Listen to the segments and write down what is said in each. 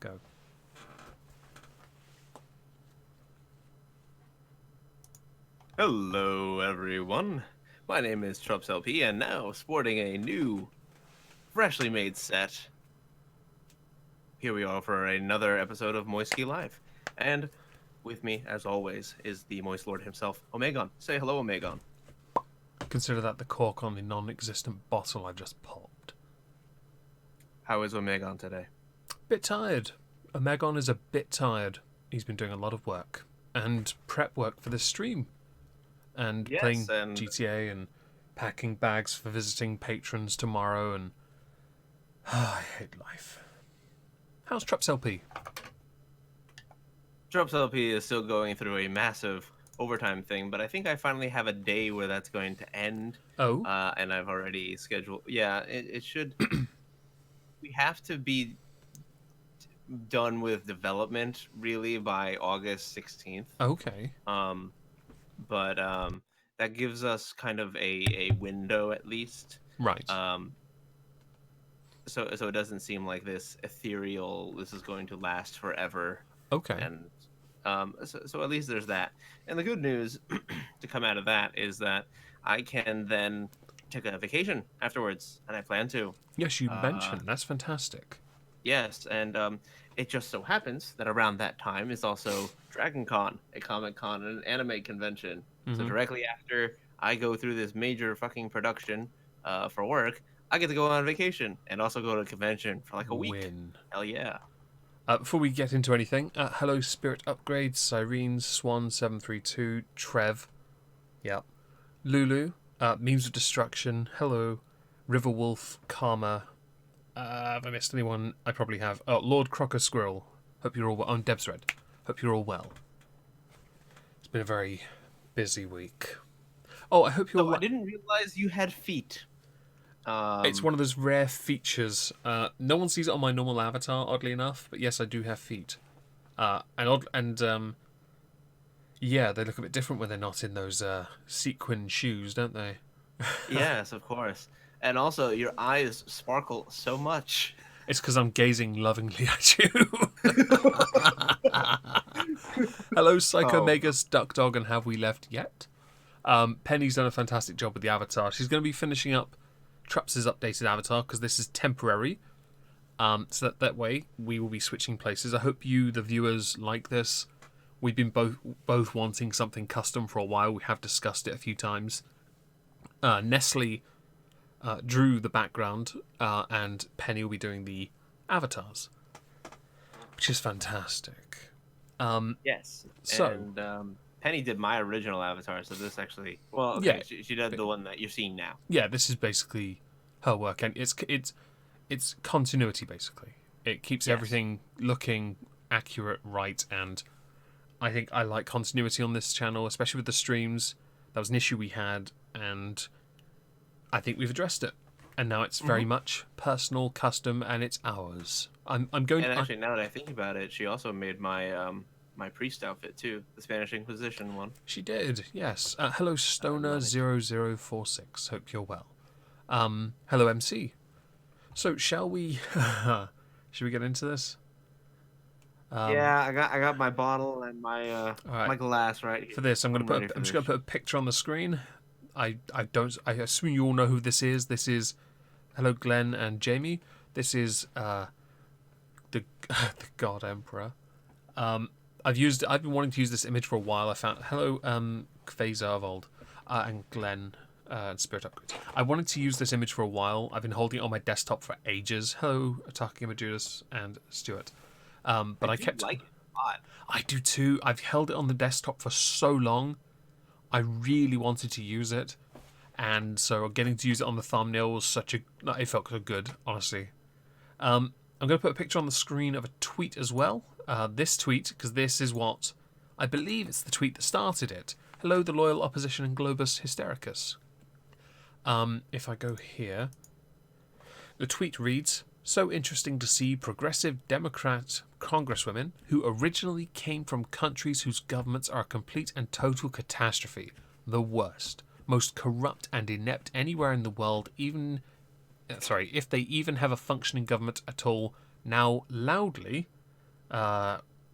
Go. Hello, everyone. My name is Trups LP, and now sporting a new, freshly made set. Here we are for another episode of Moisky Live, and with me, as always, is the Moist Lord himself, Omegon. Say hello, Omegon. Consider that the cork on the non-existent bottle I just popped. How is Omegon today? Bit tired. Omegon is a bit tired. He's been doing a lot of work and prep work for this stream, and playing GTA and packing bags for visiting patrons tomorrow. And I hate life. How's Trups LP? Trups LP is still going through a massive overtime thing, but I think I finally have a day where that's going to end. Oh, and I've already scheduled. Yeah, it should. We have to be done with development really by August 16th. okay. But that gives us kind of a window at least. Right. So it doesn't seem like this ethereal. This is going to last forever. Okay. And so at least there's that. And the good news to come out of that is that I can then take a vacation afterwards, and I plan to. Yes, you mentioned. That's fantastic. Yes, and it just so happens that around that time is also Dragon Con, a Comic Con, and an anime convention. Mm-hmm. So directly after I go through this major fucking production for work, I get to go on vacation and also go to a convention for like a week. Win. Hell yeah. Before we get into anything, hello Spirit Upgrades, Cyrene, Swan732, Trev, yep, Lulu, Memes of Destruction, hello, Riverwolf, Karma, have I missed anyone? I probably have. Oh, Lord Crocker Squirrel, hope you're all well. Oh, and Deb's Red, hope you're all well. It's been a very busy week. Oh, I hope you're I didn't realize you had feet. It's one of those rare features. No one sees it on my normal avatar, oddly enough, but yes, I do have feet. Yeah, they look a bit different when they're not in those sequin shoes, don't they? Yes, of course. And also, your eyes sparkle so much. It's because I'm gazing lovingly at you. Hello, Psycho Megas, Duck Dog, and have we left yet? Penny's done a fantastic job with the avatar. She's going to be finishing up Trups' updated avatar because this is temporary, so that way we will be switching places. I hope you, the viewers, like this. We've been both wanting something custom for a while. We have discussed it a few times. Nestle drew the background, and Penny will be doing the avatars, which is fantastic. Yes. So. And, Penny did my original avatar, so this actually... Well, okay, yeah, she did the one that you're seeing now. Yeah, this is basically her work, and it's continuity, basically. It keeps everything looking accurate, right, and I think I like continuity on this channel, especially with the streams. That was an issue we had, and I think we've addressed it. And now it's very much personal, custom, and it's ours. I'm going and actually, now that I think about it, she also made my... my priest outfit too, the Spanish Inquisition one. She did, yes. Hello, Stoner0046. Hope you're well. Hello, MC. So, shall we? Should we get into this? Yeah, I got my bottle and my my glass right here. For this, I'm just gonna put a picture on the screen. I assume you all know who this is. This is hello, Glenn and Jamie. This is the God Emperor. I've been wanting to use this image for a while. I found hello, Faye Zarvold, and Glenn and Spirit Upgrades. I wanted to use this image for a while. I've been holding it on my desktop for ages. Hello, Attacking Amadeus and Stuart. But I kept like it a lot. I do too. I've held it on the desktop for so long. I really wanted to use it, and so getting to use it on the thumbnail was it felt so good, honestly. I'm going to put a picture on the screen of a tweet as well. This tweet, because this is what I believe it's the tweet that started it. Hello, the loyal opposition and Globus Hystericus. If I go here, the tweet reads, "So interesting to see progressive Democrat Congresswomen who originally came from countries whose governments are a complete and total catastrophe. The worst, most corrupt and inept anywhere in the world, if they even have a functioning government at all, now loudly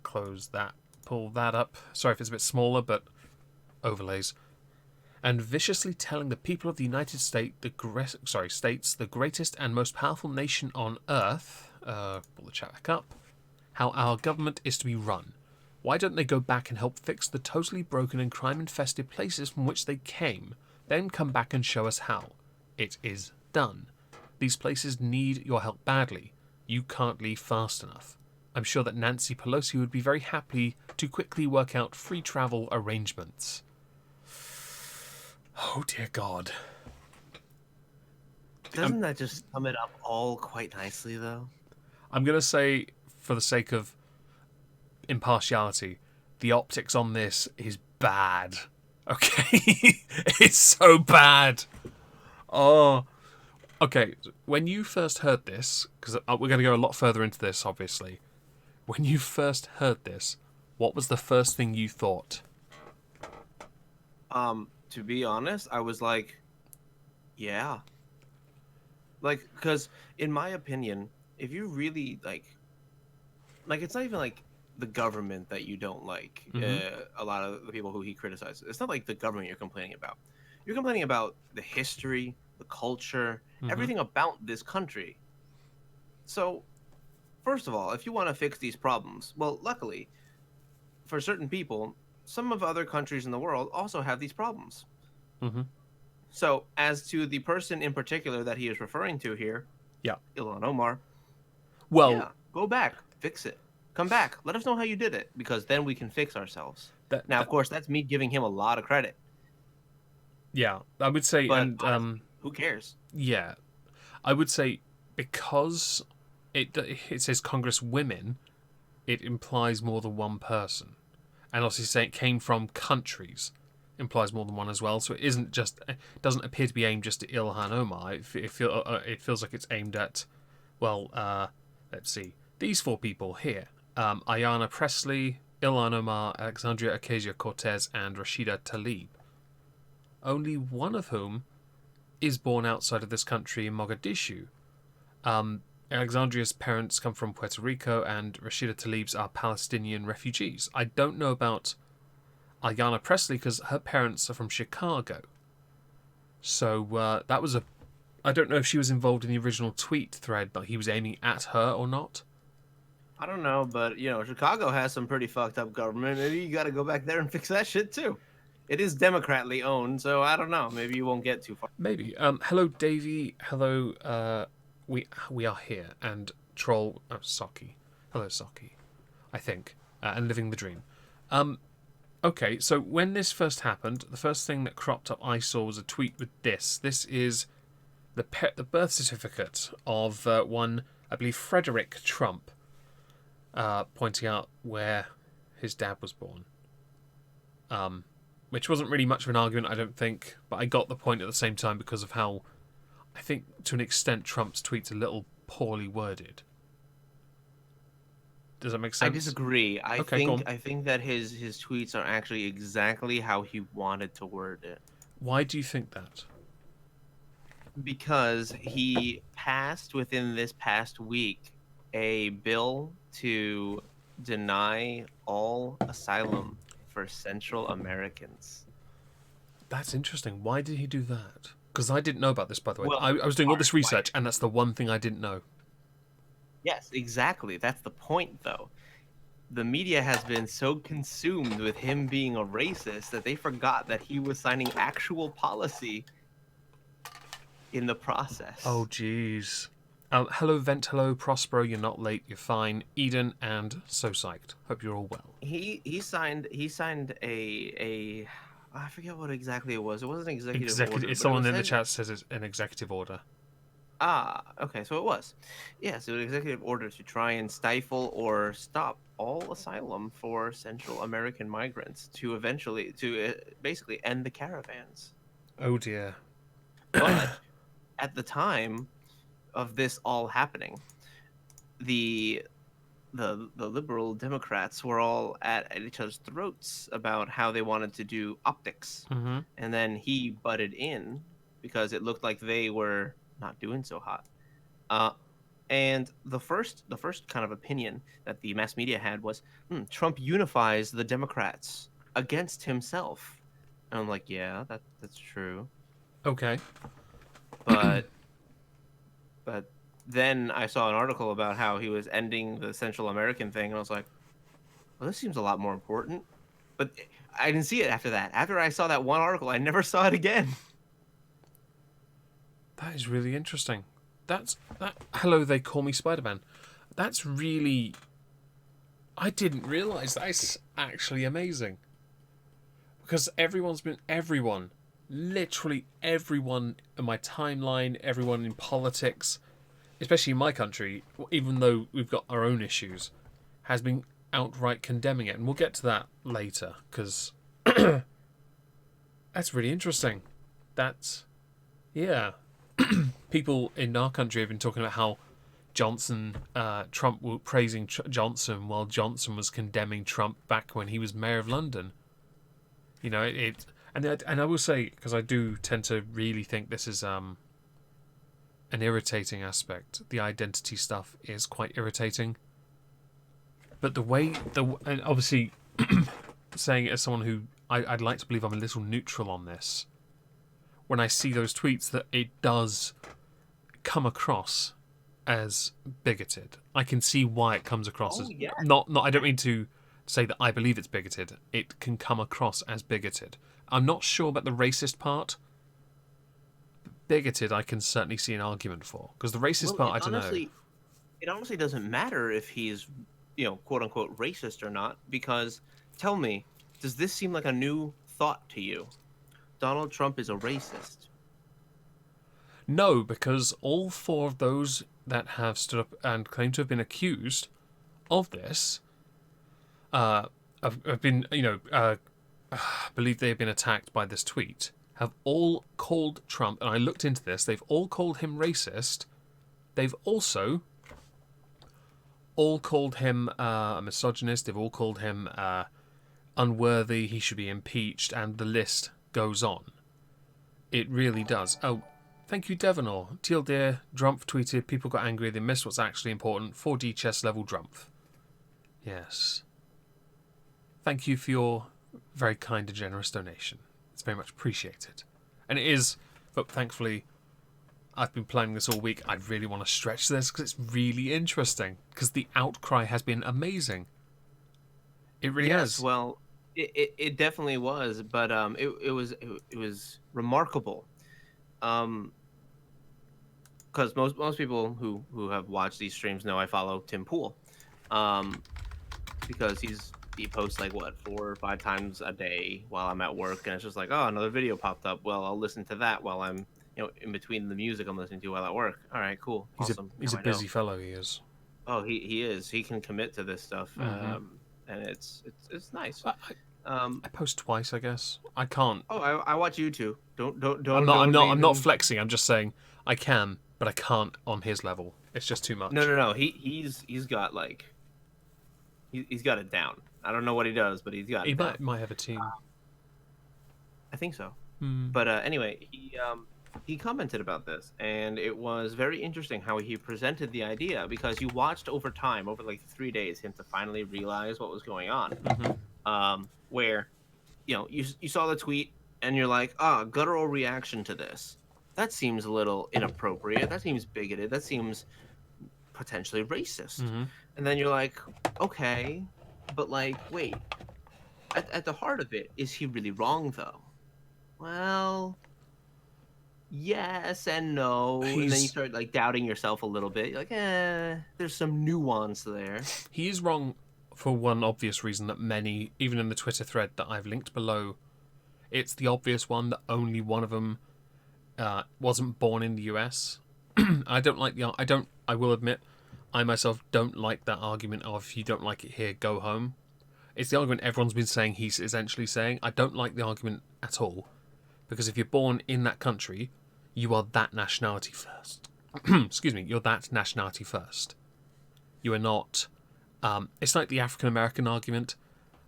Close that. Pull that up. Sorry if it's a bit smaller, but overlays. And viciously telling the people of the United States, the greatest and most powerful nation on earth, pull the chat back up, how our government is to be run. Why don't they go back and help fix the totally broken and crime-infested places from which they came, then come back and show us how? It is done. These places need your help badly. You can't leave fast enough. I'm sure that Nancy Pelosi would be very happy to quickly work out free travel arrangements. Oh dear God. Doesn't that just sum it up all quite nicely, though? I'm going to say, for the sake of impartiality, the optics on this is bad. Okay? It's so bad. Oh. Okay, when you first heard this, because we're going to go a lot further into this, obviously. When you first heard this, what was the first thing you thought? To be honest, I was like, yeah. Like, because in my opinion, if you really like, it's not even like the government that you don't like. A lot of the people who he criticizes, it's not like the government you're complaining about. You're complaining about the history, the culture, everything about this country. So, first of all, if you want to fix these problems, well, luckily, for certain people, some of other countries in the world also have these problems. So, as to the person in particular that he is referring to here, Ilhan Omar, well, go back, fix it. Come back, let us know how you did it, because then we can fix ourselves. Now, of course, that's me giving him a lot of credit. Yeah, I would say, but and honestly, who cares? Yeah, I would say because it says Congresswomen, it implies more than one person, and obviously saying it came from countries implies more than one as well. So it isn't just, it doesn't appear to be aimed just at Ilhan Omar. It feels like it's aimed at, well, let's see, these four people here: Ayanna Pressley, Ilhan Omar, Alexandria Ocasio-Cortez, and Rashida Tlaib. Only one of whom is born outside of this country in Mogadishu. Alexandria's parents come from Puerto Rico, and Rashida Tlaib's are Palestinian refugees. I don't know about Ayanna Pressley because her parents are from Chicago. So that was I don't know if she was involved in the original tweet thread, but he was aiming at her or not. I don't know, but Chicago has some pretty fucked up government. Maybe you got to go back there and fix that shit too. It is democratically owned, so I don't know. Maybe you won't get too far. Maybe. Hello, Davey. Hello. We are here, and Troll. Saki. Hello, Saki. I think, and living the dream. Okay. So when this first happened, the first thing that cropped up I saw was a tweet with this. This is the birth certificate of one, I believe, Frederick Trump, pointing out where his dad was born. Which wasn't really much of an argument, I don't think, but I got the point at the same time because of how, I think, to an extent, Trump's tweet's a little poorly worded. Does that make sense? I disagree. I think that his tweets are actually exactly how he wanted to word it. Why do you think that? Because he passed within this past week a bill to deny all asylum for Central Americans. That's interesting. Why did he do that? Because I didn't know about this, by the way. Well, I was doing all this research, and that's the one thing I didn't know. Yes, exactly. That's the point, though. The media has been so consumed with him being a racist that they forgot that he was signing actual policy in the process. Oh, jeez. Hello, Vent. Hello, Prospero. You're not late. You're fine. Eden and So Psyched. Hope you're all well. He signed a I forget what exactly it was. It wasn't an executive order. It's someone in the chat says it's an executive order. Ah, okay, so it was. Yeah, so an executive order to try and stifle or stop all asylum for Central American migrants to basically end the caravans. Oh dear. But at the time of this all happening, the liberal Democrats were all at each other's throats about how they wanted to do optics. And then he butted in because it looked like they were not doing so hot. And the first kind of opinion that the mass media had was, Trump unifies the Democrats against himself. And I'm like, yeah, that's true. Okay. But but then I saw an article about how he was ending the Central American thing, and I was like, well, this seems a lot more important. But I didn't see it after that. After I saw that one article, I never saw it again. That is really interesting. That's that. Hello, they call me Spider-Man. That's really. I didn't realize that's actually amazing. Because everyone, literally everyone in my timeline, everyone in politics, especially in my country, even though we've got our own issues, has been outright condemning it, and we'll get to that later because that's really interesting. That's yeah. People in our country have been talking about how Trump were praising Johnson while Johnson was condemning Trump back when he was mayor of London. You know, and I will say, because I do tend to really think this is an irritating aspect. The identity stuff is quite irritating. But and obviously, saying it as someone who I'd like to believe I'm a little neutral on this. When I see those tweets, that it does come across as bigoted. I can see why it comes across as Yeah. not. I don't mean to say that I believe it's bigoted. It can come across as bigoted. I'm not sure about the racist part. Bigoted, I can certainly see an argument for, because the racist part, I don't know. It honestly doesn't matter if he's, quote unquote racist or not, because tell me, does this seem like a new thought to you? Donald Trump is a racist. No, because all four of those that have stood up and claimed to have been accused of this have been, believe they have been attacked by this tweet, have all called Trump, and I looked into this, they've all called him racist. They've also all called him a misogynist. They've all called him unworthy. He should be impeached, and the list goes on. It really does. Oh, thank you, Devonor. Teal Deer, Drumpf tweeted, people got angry, they missed what's actually important. 4D chess level Drumpf. Yes. Thank you for your very kind and generous donation. It's very much appreciated. And it is, but thankfully, I've been planning this all week. I really want to stretch this because it's really interesting. Because the outcry has been amazing. It really has. Well, it definitely was, but it was remarkable. Because most people who have watched these streams know I follow Tim Pool, because he posts like 4 or 5 times a day while I'm at work, and it's just like, oh, another video popped up. Well, I'll listen to that while I'm in between the music I'm listening to while at work. All right, cool, awesome. He's a busy fellow. He is. Oh, he is. He can commit to this stuff, and it's nice. I post twice, I guess. I can't. Oh, I watch YouTube. Don't. I'm not flexing. I'm just saying I can, but I can't on his level. It's just too much. No. He's got like he's got it down. I don't know what he does, but he's got it down. He might have a team. I think so. But anyway, he commented about this, and it was very interesting how he presented the idea, because you watched over time, over like 3 days, him to finally realize what was going on. Where, you saw the tweet and you're like, guttural reaction to this. That seems a little inappropriate. That seems bigoted. That seems potentially racist. And then you're like, okay, but like, wait, at the heart of it, is he really wrong though? Well, yes and no. And then you start like doubting yourself a little bit. You're like, there's some nuance there. He is wrong for one obvious reason that many, even in the Twitter thread that I've linked below, it's the obvious one that only one of them wasn't born in the US. I will admit, I myself don't like that argument of, if you don't like it here, go home. It's the argument everyone's been saying he's essentially saying. I don't like the argument at all, because if you're born in that country, you are that nationality first. Excuse me, you're that nationality first. You are not... it's like the African American argument.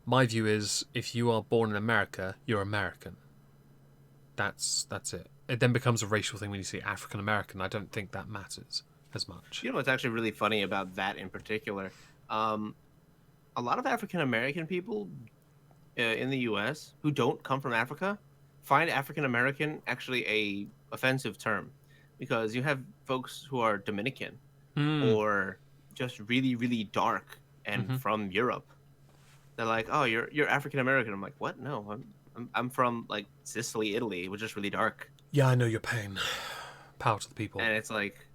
My view is, if you are born in America, you're American. That's it. It then becomes a racial thing when you say African American. I don't think that matters. as much. You know what's actually really funny about that in particular? A lot of African American people in the U.S. who don't come from Africa find African American actually a offensive term, because you have folks who are Dominican Mm. or just really really dark and Hmm. from Europe. They're like, "Oh, you're African American." I'm like, "What? No, I'm from like Sicily, Italy, which is really dark." Yeah, I know your pain. Power to the people. And it's like,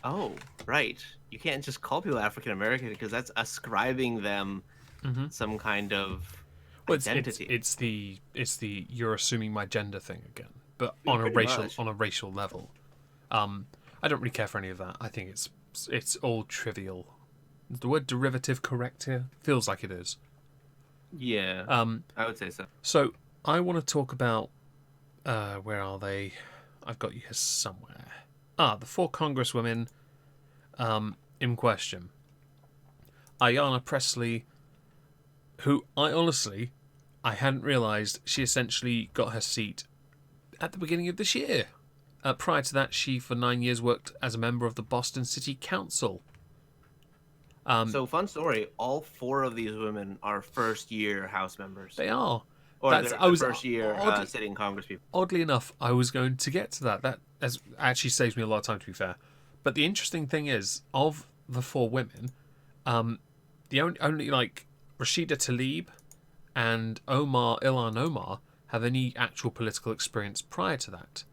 "Oh, right. You can't just call people African American because that's ascribing them Hmm. some kind of Well, it's identity." it's the it's the you're assuming my gender thing again, but Yeah, pretty much. on a racial level. I don't really care for any of that. I think it's all trivial. Is the word derivative correct here? Feels like it is. Yeah, Um, I would say so. so I want to talk about where are they? I've got you here somewhere. The four Congresswomen in question. Ayanna Pressley, who I hadn't realised she essentially got her seat at the beginning of this year. Prior to that, she for 9 years worked as a member of the Boston City Council. So, fun story. All four of these women are first-year House members, They are. or That's they're I the was first-year sitting Congress people. oddly enough, I was going to get to that. That actually saves me a lot of time, to be fair. But the interesting thing is, of the four women, the only like Rashida Tlaib and Ilhan Omar have any actual political experience prior to that.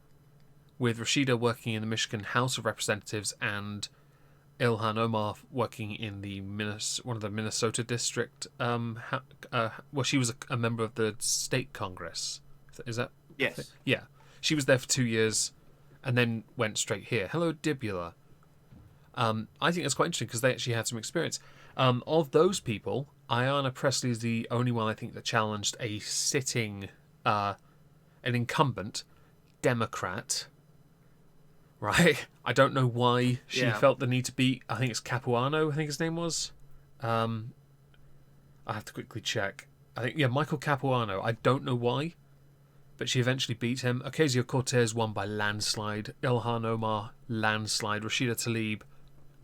With Rashida working in the Michigan House of Representatives and Ilhan Omar working in the one of the Minnesota district. Well, she was a member of the state Congress. Is that? Yes. Yeah, she was there for 2 years, and then went straight here. Hello, Dibula. I think that's quite interesting because they actually had some experience. Of those people, Ayanna Pressley is the only one I think that challenged a sitting, an incumbent Democrat. Right? I don't know why she Yeah. felt the need to beat. I think it's Capuano. I think his name was. I have to quickly check. I think Michael Capuano. I don't know why, but she eventually beat him. Ocasio-Cortez won by landslide. Ilhan Omar landslide. Rashida Tlaib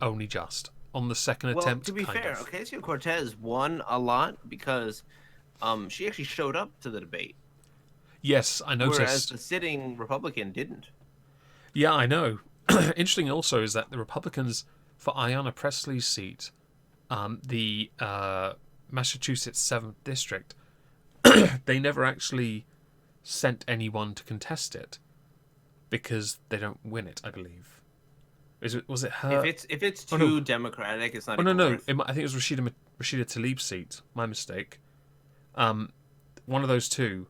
only just on the second Well, attempt. to be kind fair, of. Ocasio-Cortez won a lot because she actually showed up to the debate, Yes, I whereas noticed. the sitting Republican didn't. Yeah, I know. Interesting also is that the Republicans for Ayanna Pressley's seat, the Massachusetts 7th District, they never actually sent anyone to contest it because they don't win it, I believe. Was it her? If it's Oh, too no. democratic, it's not Oh, no, even no. worth. I think it was Rashida Tlaib's seat. My mistake. One of those two.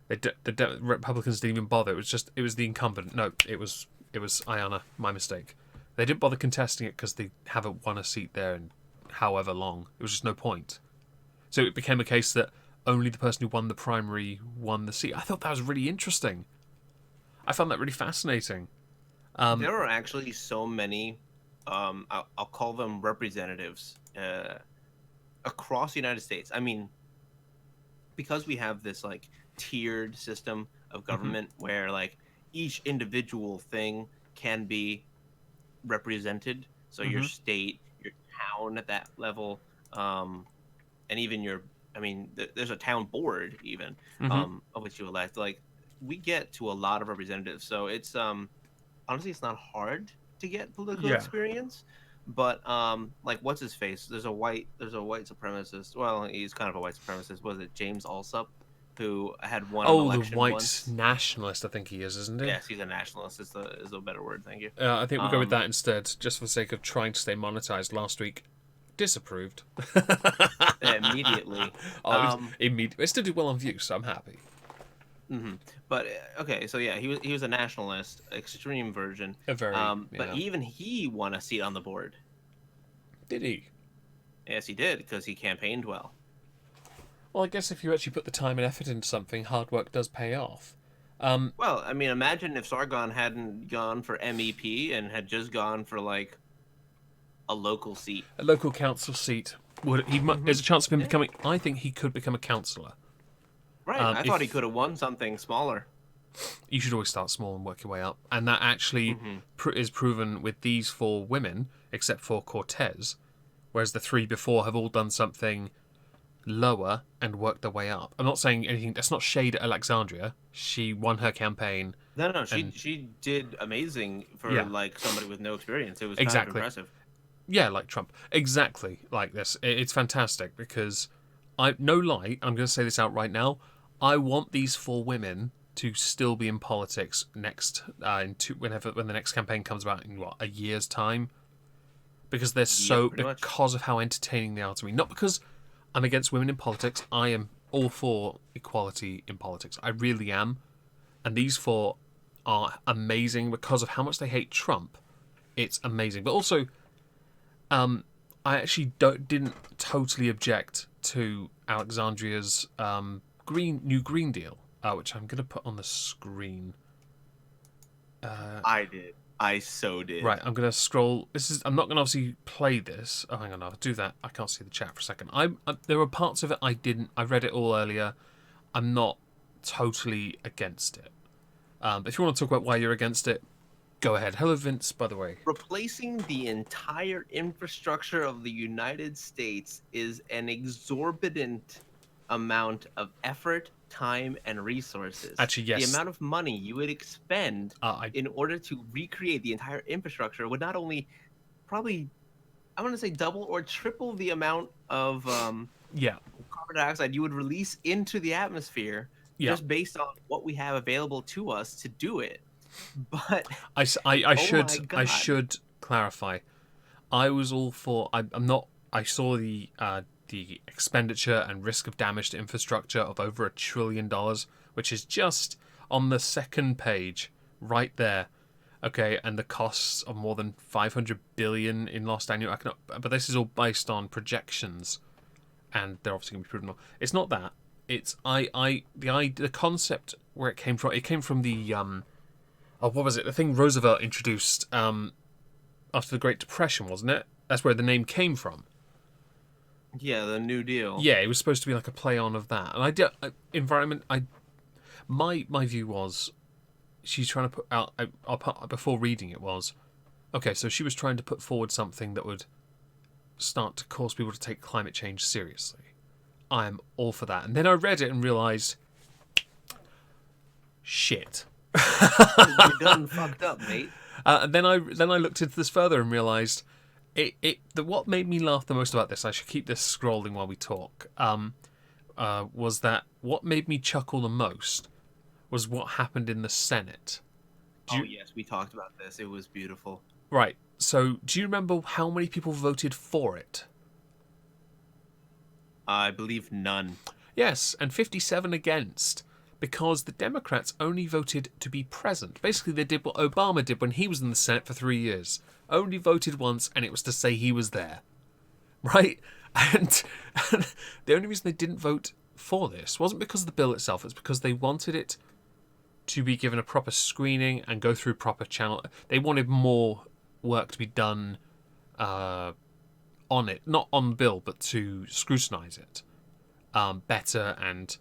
The Republicans didn't even bother. It was the incumbent. No, it was Ayanna. My mistake. They didn't bother contesting it because they haven't won a seat there in however long. It was just no point. So it became a case that only the person who won the primary won the seat. I thought that was really interesting. I found that really fascinating. There are actually so many, I'll call them representatives, across the United States. I mean, because we have this like tiered system of government where like each individual thing can be represented. So your state, your town at that level, and even your, I mean, there's a town board even, Mm-hmm. of which you elect. Like we get to a lot of representatives, so it's honestly it's not hard to get political Yeah. experience. But like what's his face? There's a white supremacist. Well, he's kind of a white supremacist. Was it James Alsop, who had won an Oh, the election white once? nationalist, I think he is, isn't he? Yes, he's a nationalist. Is a better word. Thank you. I think we'll go with Um, that instead, just for the sake of trying to stay monetized. Last week, disapproved. immediately. Oh, it still did well on views, so I'm happy. Mhm. But okay, so yeah, he was a nationalist, extreme version. A very, But yeah. even he won a seat on the board. Did he? Yes, he did because he campaigned well. Well, I guess if you actually put the time and effort into something, hard work does pay off. Well, I mean, imagine if Sargon hadn't gone for MEP and had just gone for like a local seat. A local council seat there's a chance of him becoming. I think he could become a councillor. Right. I thought he If could have won something smaller. you should always start small and work your way up. And that actually is proven with these 4 women, except for Cortez, whereas the 3 before have all done something lower and worked their way up. I'm not saying anything. That's not shade at Alexandria. She won her campaign. No, and she did amazing for Yeah. like somebody with no experience. It was Exactly. kind of impressive. Yeah, like Trump. Exactly like this. It's fantastic because no lie, I'm going to say this out right now. I want these 4 women to still be in politics next when the next campaign comes about in a year's time, because they're pretty much. because of how entertaining they are to me. Not because I'm against women in politics. I am all for equality in politics. I really am. And these 4 are amazing because of how much they hate Trump. It's amazing. But also, I actually didn't totally object to Alexandria's new Green Deal, which I'm going to put on the screen. I did. I so did. Right, I'm going to scroll. I'm not going to obviously play this. Oh, hang on, I'll do that. I can't see the chat for a second. There were parts of it I didn't. I read it all earlier. I'm not totally against it. But if you want to talk about why you're against it, go ahead. Hello, Vince, by the way. Replacing the entire infrastructure of the United States is an exorbitant amount of effort, time, and resources. Actually, yes. The amount of money you would expend in order to recreate the entire infrastructure would not only probably, I want to say, double or triple the amount of carbon dioxide you would release into the atmosphere just based on what we have available to us to do it. But I should clarify. I was all for. I'm not. I saw the expenditure and risk of damage to infrastructure of over $1 trillion, which is just on the second page, right there. Okay, and the costs of more than 500 billion in lost annual economic. But this is all based on projections, and they're obviously going to be proven wrong. It's not that. It's the concept where it came from. It came from the what was it? The thing Roosevelt introduced after the Great Depression, wasn't it? That's where the name came from. Yeah, the New Deal. Yeah, it was supposed to be like a play on of that. And my view was, she's trying to put out. Before reading it was, okay. So she was trying to put forward something that would start to cause people to take climate change seriously. I am all for that. And then I read it and realised, shit. You done fucked up, mate. And then I looked into this further and realised what made me laugh the most about this. I should keep this scrolling while we talk. Was that what made me chuckle the most was what happened in the Senate. Yes, we talked about this. It was beautiful. Right. So, do you remember how many people voted for it? I believe none. Yes, and 57 against. Because the Democrats only voted to be present. Basically, they did what Obama did when he was in the Senate for 3 years. Only voted once, and it was to say he was there. Right? And the only reason they didn't vote for this wasn't because of the bill itself. It's because they wanted it to be given a proper screening and go through proper channel. They wanted more work to be done on it. Not on the bill, but to scrutinise it better, and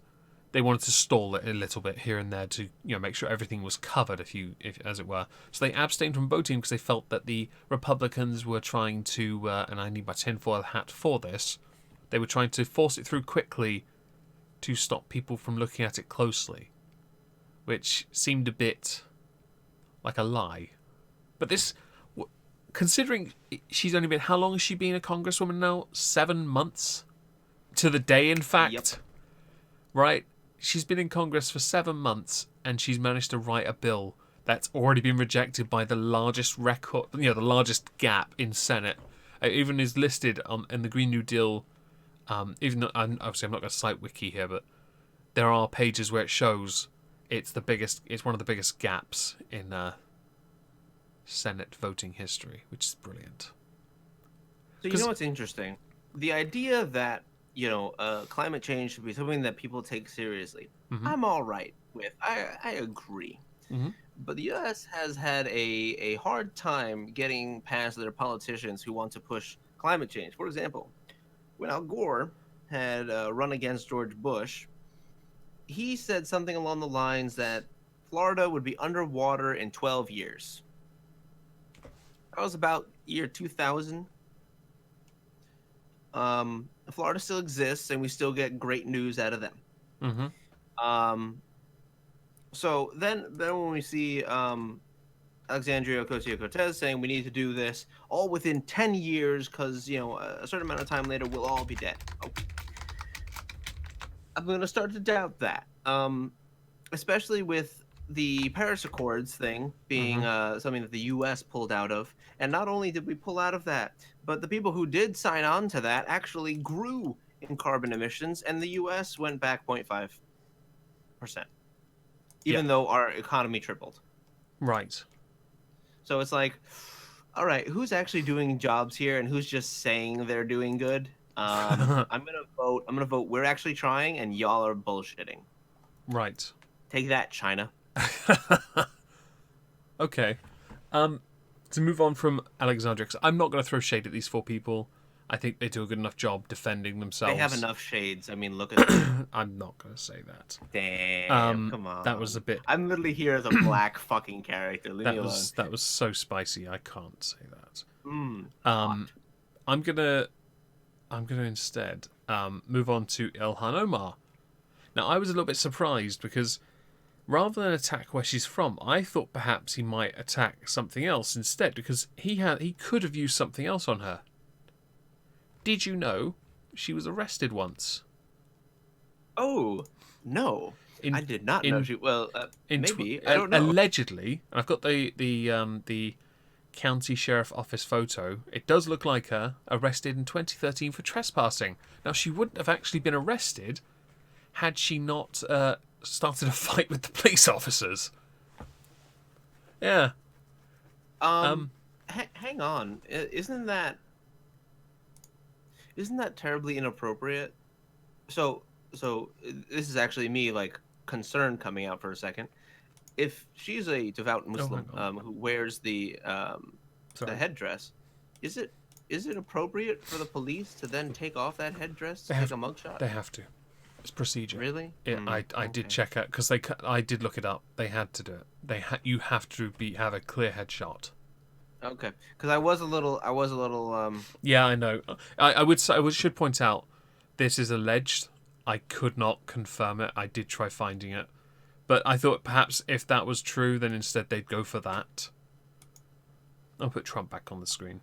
they wanted to stall it a little bit here and there to make sure everything was covered, if as it were. So they abstained from voting because they felt that the Republicans were trying to, and I need my tinfoil hat for this, they were trying to force it through quickly to stop people from looking at it closely, which seemed a bit like a lie. But this, considering she's only been, how long has she been a congresswoman now? 7 months? To the day, in fact. Yep. Right? She's been in Congress for 7 months, and she's managed to write a bill that's already been rejected by the largest record, the largest gap in Senate. It even is listed in the Green New Deal. Even though, obviously, I'm not going to cite Wiki here, but there are pages where it shows it's one of the biggest gaps in Senate voting history, which is brilliant. So you know what's interesting? The idea that climate change should be something that people take seriously. Mm-hmm. I'm all right with. I agree. Mm-hmm. But the U.S. has had a hard time getting past their politicians who want to push climate change. For example, when Al Gore had run against George Bush, he said something along the lines that Florida would be underwater in 12 years. That was about year 2000. Florida still exists, and we still get great news out of them. Mm-hmm. So then when we see Alexandria Ocasio-Cortez saying we need to do this all within 10 years because, a certain amount of time later we'll all be dead. Okay. I'm going to start to doubt that, especially with the Paris Accords thing being something that the U.S. pulled out of. And not only did we pull out of that, but the people who did sign on to that actually grew in carbon emissions, and the U.S. went back 0.5%, even though our economy tripled. Right. So it's like, all right, who's actually doing jobs here and who's just saying they're doing good? I'm gonna vote. We're actually trying, and y'all are bullshitting. Right. Take that, China. Okay. To move on from Alexandria, 'cause I'm not going to throw shade at these four people. I think they do a good enough job defending themselves. They have enough shades. I mean, look at them. I'm not going to say that. Damn, come on. That was a bit. I'm literally here as a black fucking character. Leave me alone. That was so spicy. I can't say that. Hot. I'm gonna instead move on to Ilhan Omar. Now, I was a little bit surprised because rather than attack where she's from, I thought perhaps he might attack something else instead, because he could have used something else on her. Did you know she was arrested once? Oh, no. I did not know she... Well, maybe. I don't know. Allegedly, I've got the county sheriff office photo. It does look like her, arrested in 2013 for trespassing. Now, she wouldn't have actually been arrested had she not started a fight with the police officers. Yeah. Hang on. Isn't that terribly inappropriate? So this is actually me, like, concern coming out for a second. If she's a devout Muslim who wears the headdress, is it appropriate for the police to then take off that headdress to take a mugshot? They have to. It's procedure. Really? I did check out because I did look it up. They had to do it. You have to have a clear headshot. Okay, because I was a little. Yeah, I know. I should point out, this is alleged. I could not confirm it. I did try finding it, but I thought perhaps if that was true, then instead they'd go for that. I'll put Trump back on the screen.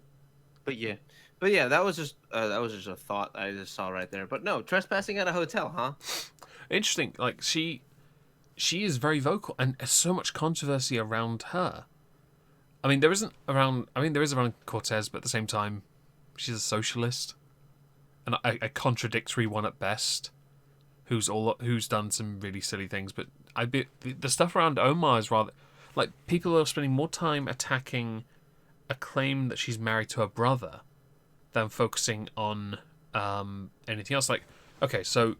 But yeah, that was just a thought I just saw right there. But no, trespassing at a hotel, huh? Interesting. Like she is very vocal, and there's so much controversy around her. I mean, there is around Cortez, but at the same time, she's a socialist, and a contradictory one at best. Who's done some really silly things, but the stuff around Omar is rather like people are spending more time attacking a claim that she's married to her brother than focusing on anything else. Like, okay, so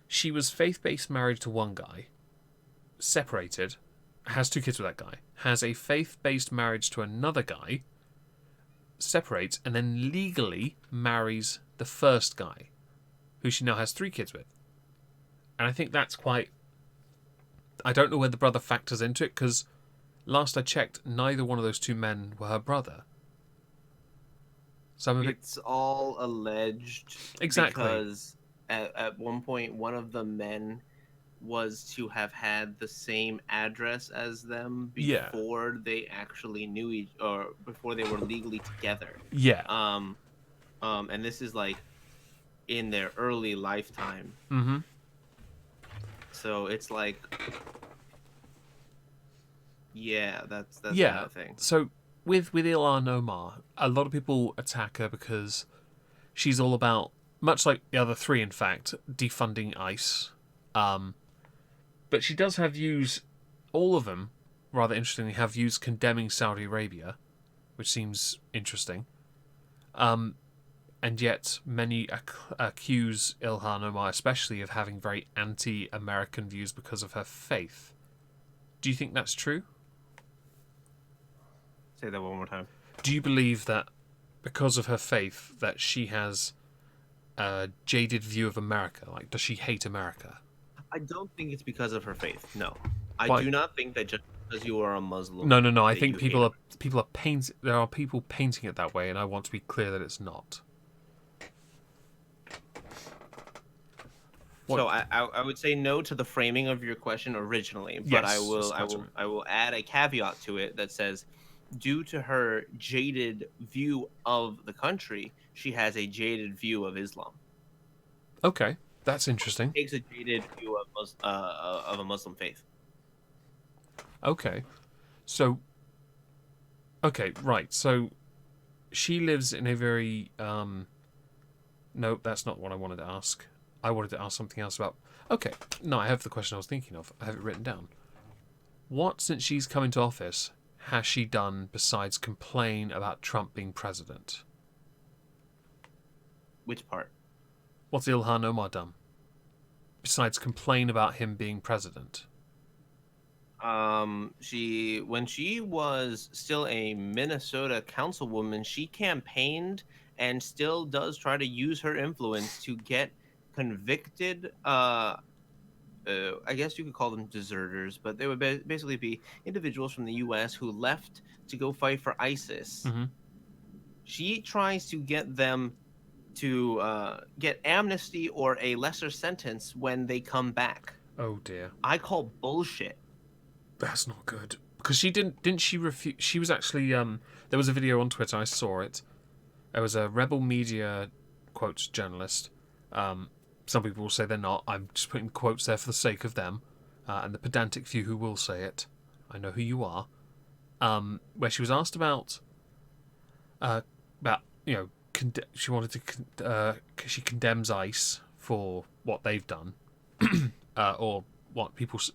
she was faith-based married to one guy, separated, has 2 kids with that guy, has a faith-based marriage to another guy, separates, and then legally marries the first guy, who she now has 3 kids with. And I think that's quite... I don't know where the brother factors into it, because last I checked, neither one of those 2 men were her brother. So it's all alleged. Exactly. Because at one point, one of the men was to have had the same address as them before they actually knew or before they were legally together. Yeah. And this is like in their early lifetime. Mm-hmm. So it's like, yeah, that's another thing. So with Ilhan Omar, a lot of people attack her because she's all about, much like the other 3, in fact, defunding ICE. But she does have views, all of them, rather interestingly, have views condemning Saudi Arabia, which seems interesting. And yet many accuse Ilhan Omar, especially, of having very anti-American views because of her faith. Do you think that's true? Say that one more time. Do you believe that because of her faith that she has a jaded view of America? Like, does she hate America? I don't think it's because of her faith, no. I do not think that just because you are a Muslim No. I that think you hate people are paint. There are people painting it that way, and I want to be clear that it's not. What? So I would say no to the framing of your question originally, but Yes, that's right. I will add a caveat to it that says, due to her jaded view of the country, she has a jaded view of Islam. Okay, that's interesting. Takes a jaded view of a Muslim faith. Okay, so okay, right. So she lives in a very no, that's not what I wanted to ask. I wanted to ask something else about. Okay, no, I have the question I was thinking of. I have it written down. What, since she's come into office, has she done besides complain about Trump being president? Which part? What's Ilhan Omar done besides complain about him being president? She when she was still a Minnesota councilwoman, she campaigned and still does try to use her influence to get convicted I guess you could call them deserters, but they would basically be individuals from the US who left to go fight for ISIS. Mm-hmm. She tries to get them to get amnesty or a lesser sentence when they come back. Oh dear, I call bullshit. that's not good. Because she didn't she refuse? She was actually There was a video on Twitter. I saw it. There was a Rebel Media quotes journalist. Some people will say they're not. I'm just putting quotes there for the sake of them, and the pedantic few who will say it. I know who you are. Where she was asked about she wanted to she condemns ICE for what they've done, or what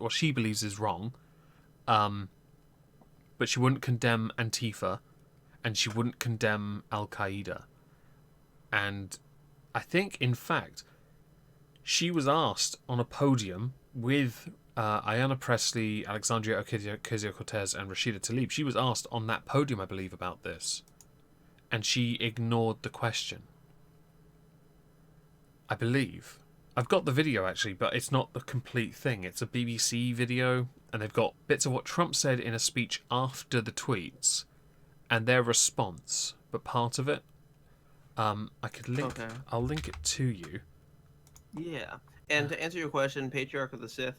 she believes is wrong. But she wouldn't condemn Antifa, and she wouldn't condemn Al Qaeda. And I think, in fact, she was asked on a podium with Ayanna Pressley, Alexandria Ocasio-Cortez, and Rashida Tlaib. She was asked on that podium, I believe, about this. And she ignored the question. I believe. I've got the video, actually, but it's not the complete thing. It's a BBC video, and they've got bits of what Trump said in a speech after the tweets, and their response. But part of it, I could link. Okay. I'll link it to you. Yeah. And to answer your question, Patriarch of the Sith,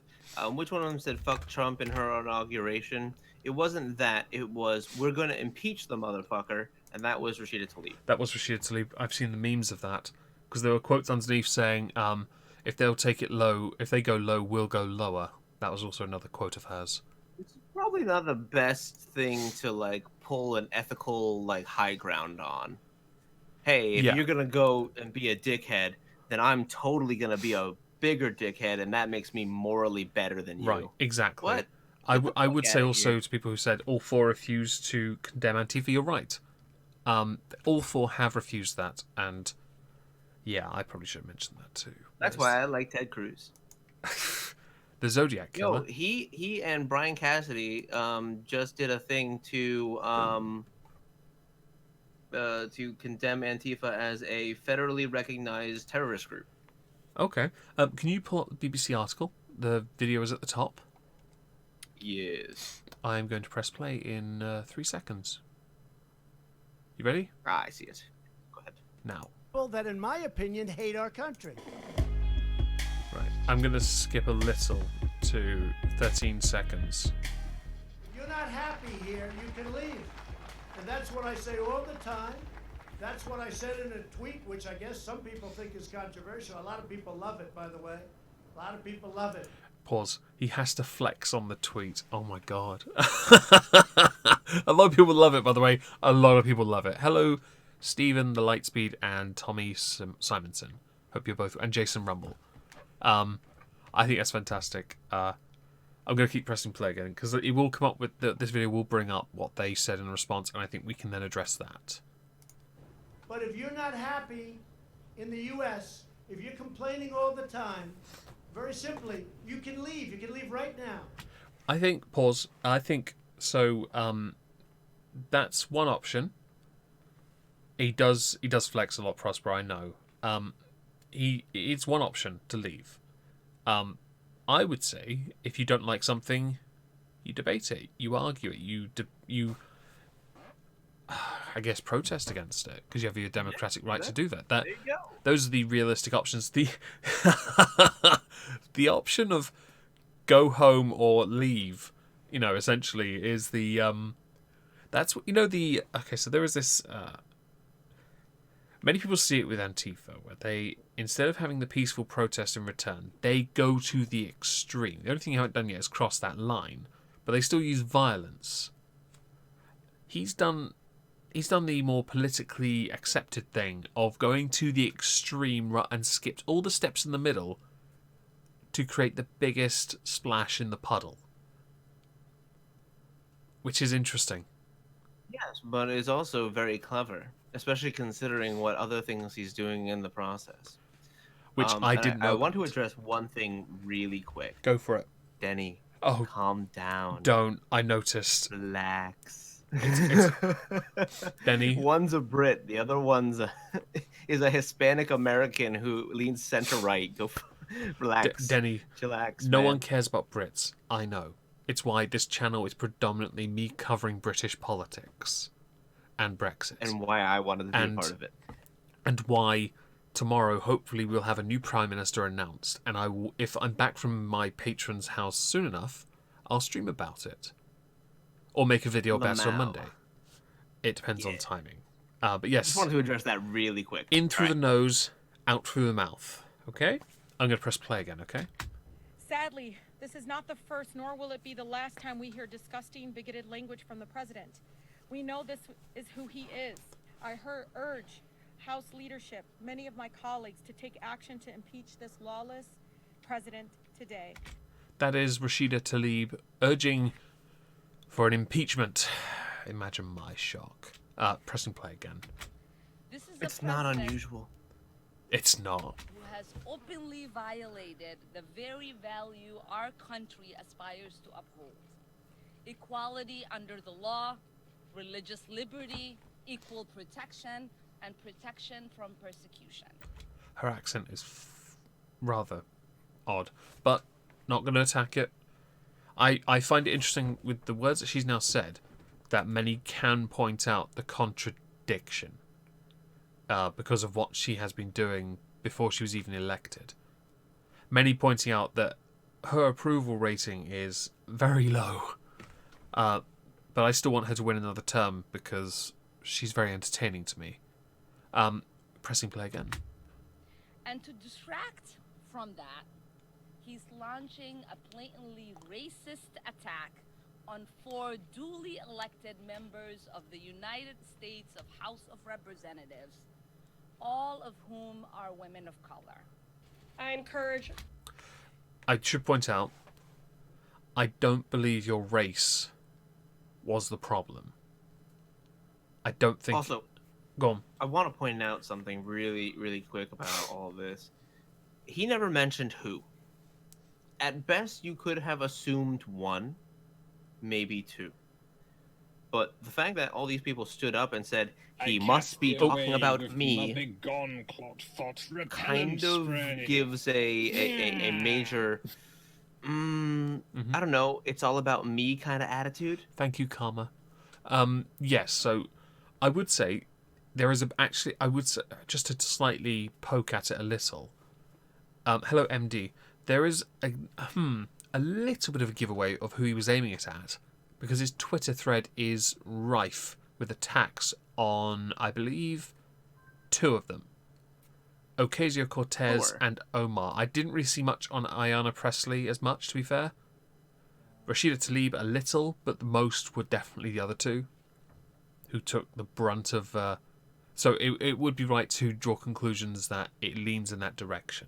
which one of them said fuck Trump in her inauguration? It wasn't that. It was, we're going to impeach the motherfucker, and that was Rashida Tlaib. That was Rashida Tlaib. I've seen the memes of that, because there were quotes underneath saying, if they'll take it low, if they go low, we'll go lower. That was also another quote of hers. It's probably not the best thing to, like, pull an ethical, like, high ground on. Hey, if you're going to go and be a dickhead, then I'm totally going to be a bigger dickhead, and that makes me morally better than you. Right, exactly. What? I would say also to people who said all four refused to condemn Antifa, you're right. All four have refused that, and yeah, I probably should have mentioned that too. That's why I like Ted Cruz. The Zodiac Killer. Yo, he and Brian Cassidy just did a thing to condemn Antifa as a federally recognized terrorist group. Okay. Can you pull up the BBC article? The video is at the top. Yes. I'm going to press play in 3 seconds. You ready? I see it. Go ahead. Now. Well, that, in my opinion, hate our country. Right. I'm going to skip a little to 13 seconds. You're not happy here, you can leave. And that's what I say all the time. That's what I said in a tweet, which I guess some people think is controversial. A lot of people love it, by the way. A lot of people love it. Pause. He has to flex on the tweet. Oh my god. A lot of people love it, by the way. A lot of people love it. Hello, Stephen, the Lightspeed, and Tommy Simonson. Hope you're both... And Jason Rumble. I think that's fantastic. I'm going to keep pressing play again, because it will come up with... this video will bring up what they said in response, and I think we can then address that. But if you're not happy in the U.S., if you're complaining all the time, very simply, you can leave. You can leave right now. I think, pause, I think, so, that's one option. He does flex a lot, Prosper, I know. It's one option to leave. I would say, if you don't like something, You debate it. You argue it. You I guess protest against it because you have your democratic right to do that. There you go. Those are the realistic options. The the option of go home or leave, essentially is the that's what the okay. So there is this. Many people see it with Antifa, where they, instead of having the peaceful protest in return, they go to the extreme. The only thing you haven't done yet is cross that line, but they still use violence. He's done the more politically accepted thing of going to the extreme and skipped all the steps in the middle to create the biggest splash in the puddle, which is interesting. Yes, but it's also very clever, especially considering what other things he's doing in the process. Which I didn't know. I want to address one thing really quick. Go for it. Denny, Oh, calm down. don't. I noticed. Relax. Denny. One's a Brit, the other one's is a Hispanic American who leans center right. Go relax. Denny. Chillax. No man. one cares about Brits. I know. It's why this channel is predominantly me covering British politics and Brexit. And why I wanted to be a part of it. And why tomorrow, hopefully, we'll have a new Prime Minister announced. And I will, if I'm back from my patron's house soon enough, I'll stream about it. Or make a video about it on Monday. It depends on timing. But yes. I just wanted to address that really quick. In through the nose, out through the mouth. Okay? I'm going to press play again, okay? Sadly, this is not the first, nor will it be the last time we hear disgusting, bigoted language from the president. We know this is who he is. I urge House leadership, many of my colleagues, to take action to impeach this lawless president today. That is Rashida Tlaib urging for an impeachment. Imagine my shock. Pressing play again. This is It's not unusual. It's not. Who has openly violated the very value our country aspires to uphold. Equality under the law, religious liberty, equal protection, and protection from persecution. Her accent is rather odd, but not going to attack it. I find it interesting with the words that she's now said that many can point out the contradiction because of what she has been doing before she was even elected. Many pointing out that her approval rating is very low. But I still want her to win another term because she's very entertaining to me. Pressing play again. And to distract from that, he's launching a blatantly racist attack on 4 duly elected members of the United States of House of Representatives, all of whom are women of color. I encourage... I should point out, I don't believe your race was the problem. I don't think... Also, go on. I want to point out something really, really quick about all of this. He never mentioned who. At best, you could have assumed 1, maybe 2. But the fact that all these people stood up and said, he must be talking about me, kind of gives a major, I don't know, it's all about me kind of attitude. Thank you, Karma. Yes, so I would say there is actually, I would say, just to slightly poke at it a little. Hello, MD. There is a little bit of a giveaway of who he was aiming it at, because his Twitter thread is rife with attacks on, I believe, 2 of them. Ocasio-Cortez and Omar. I didn't really see much on Ayanna Pressley as much, to be fair. Rashida Tlaib a little, but the most were definitely the other 2, who took the brunt of... So it would be right to draw conclusions that it leans in that direction.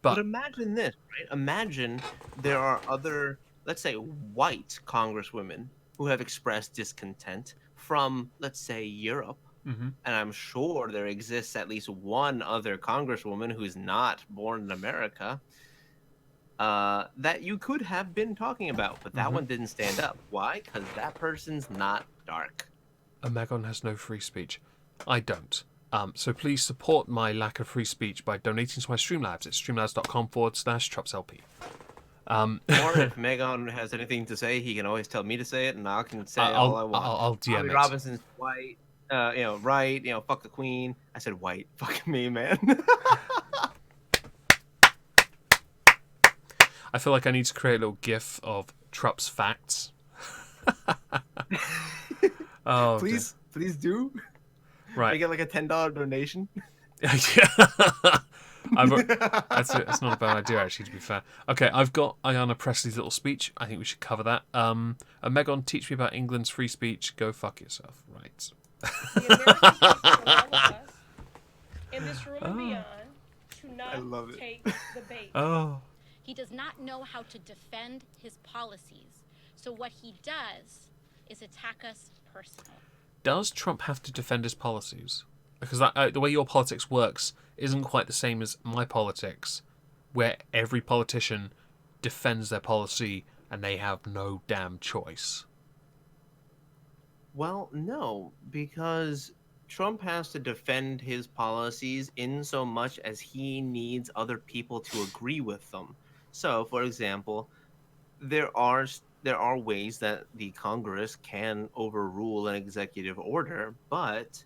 But imagine this, right? Imagine there are other, let's say, white congresswomen who have expressed discontent from, let's say, Europe. Mm-hmm. And I'm sure there exists at least one other congresswoman who's not born in America that you could have been talking about. But that one didn't stand up. Why? Because that person's not dark. Omegon has no free speech. I don't. So please support my lack of free speech by donating to my Streamlabs at streamlabs.com/TropsLP. Or if Megan has anything to say, he can always tell me to say it, and I can say all I want. I'll DM Bobby it. Robinson's white, right, fuck the queen. I said white. Fuck me, man. I feel like I need to create a little GIF of Trump's facts. Oh, please do. Right. I get like a $10 donation. That's not a bad idea, actually, to be fair. Okay, I've got Ayanna Pressley's little speech. I think we should cover that. Omegon, teach me about England's free speech. Go fuck yourself. Right. The American people and all of us in this room and beyond to I love not it. take the bait. Oh. He does not know how to defend his policies. So what he does is attack us personally. Does Trump have to defend his policies? Because the way your politics works isn't quite the same as my politics, where every politician defends their policy and they have no damn choice. Well, no, because Trump has to defend his policies in so much as he needs other people to agree with them. So, for example, there are ways that the Congress can overrule an executive order, but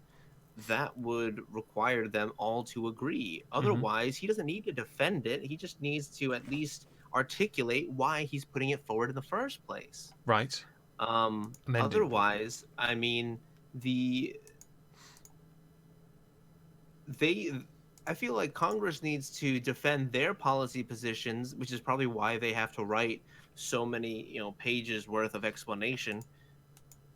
that would require them all to agree. Otherwise, he doesn't need to defend it. He just needs to at least articulate why he's putting it forward in the first place. Right. Otherwise, I mean, I feel like Congress needs to defend their policy positions, which is probably why they have to write so many, pages worth of explanation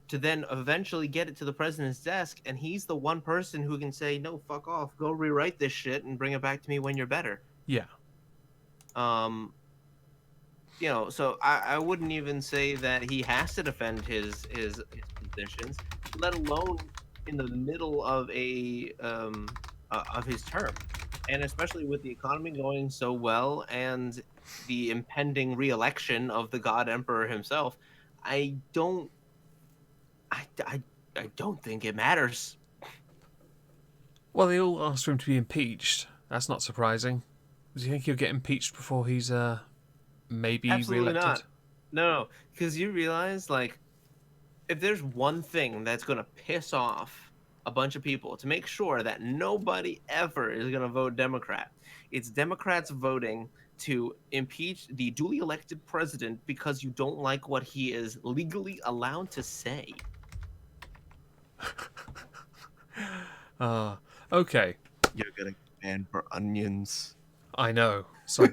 to then eventually get it to the president's desk, and he's the one person who can say, no, fuck off, go rewrite this shit and bring it back to me when you're better. Yeah. So I wouldn't even say that he has to defend his positions, let alone in the middle of of his term. And especially with the economy going so well and the impending re-election of the God Emperor himself, I don't think it matters. Well, they all asked for him to be impeached. That's not surprising. Do you think he'll get impeached before he's maybe Absolutely re-elected? not. No, because you realize, like, if there's one thing that's going to piss off a bunch of people to make sure that nobody ever is going to vote Democrat, it's Democrats voting to impeach the duly elected president because you don't like what he is legally allowed to say. Okay. You're gonna ban for onions. I know. So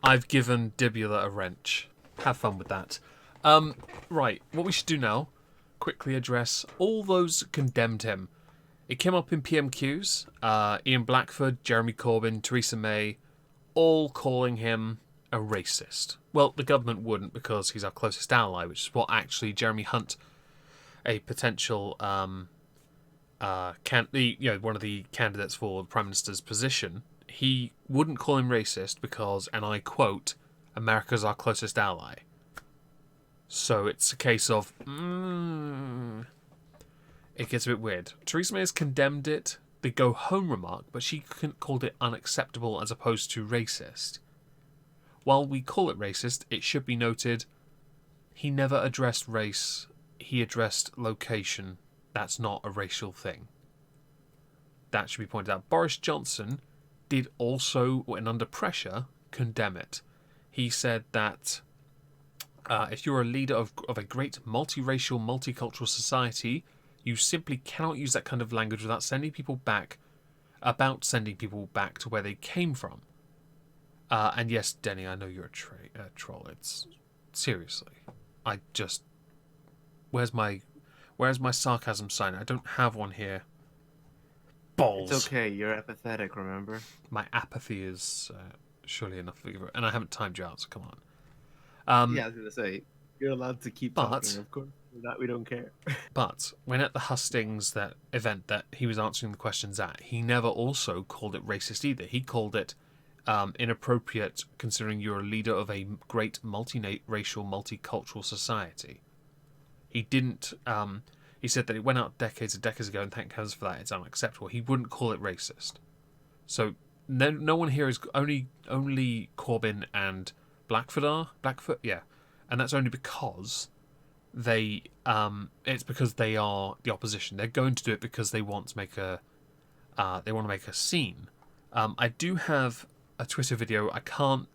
I've given Dibula a wrench. Have fun with that. Right. What we should do now, quickly address all those that condemned him. It came up in PMQs. Ian Blackford, Jeremy Corbyn, Theresa May, all calling him a racist. Well, the government wouldn't because he's our closest ally, which is what actually Jeremy Hunt, a potential one of the candidates for the Prime Minister's position, he wouldn't call him racist because, and I quote, America's our closest ally. So it's a case of, it gets a bit weird. Theresa May has condemned it, the go home remark, but she called it unacceptable as opposed to racist. While we call it racist, it should be noted, he never addressed race, he addressed location. That's not a racial thing. That should be pointed out. Boris Johnson did also, when under pressure, condemn it. He said that if you're a leader of a great multiracial, multicultural society, you simply cannot use that kind of language without sending people back to where they came from. And yes, Denny, I know you're a troll. It's seriously, where's my sarcasm sign? I don't have one here. Balls. It's okay. You're apathetic, remember? My apathy is surely enough for you, and I haven't timed you out, so come on. Yeah, I was gonna say you're allowed to keep talking. Of course, we don't care. But when at the hustings, that event that he was answering the questions at, he never also called it racist either. He called it inappropriate, considering you're a leader of a great multiracial, multicultural society. He didn't. He said that it went out decades and decades ago, and thank heavens for that. It's unacceptable. He wouldn't call it racist. So no one here is only Corbyn and Blackfoot, yeah, and that's only because they it's because they are the opposition. They're going to do it because they want to make a scene. I do have a Twitter video. I can't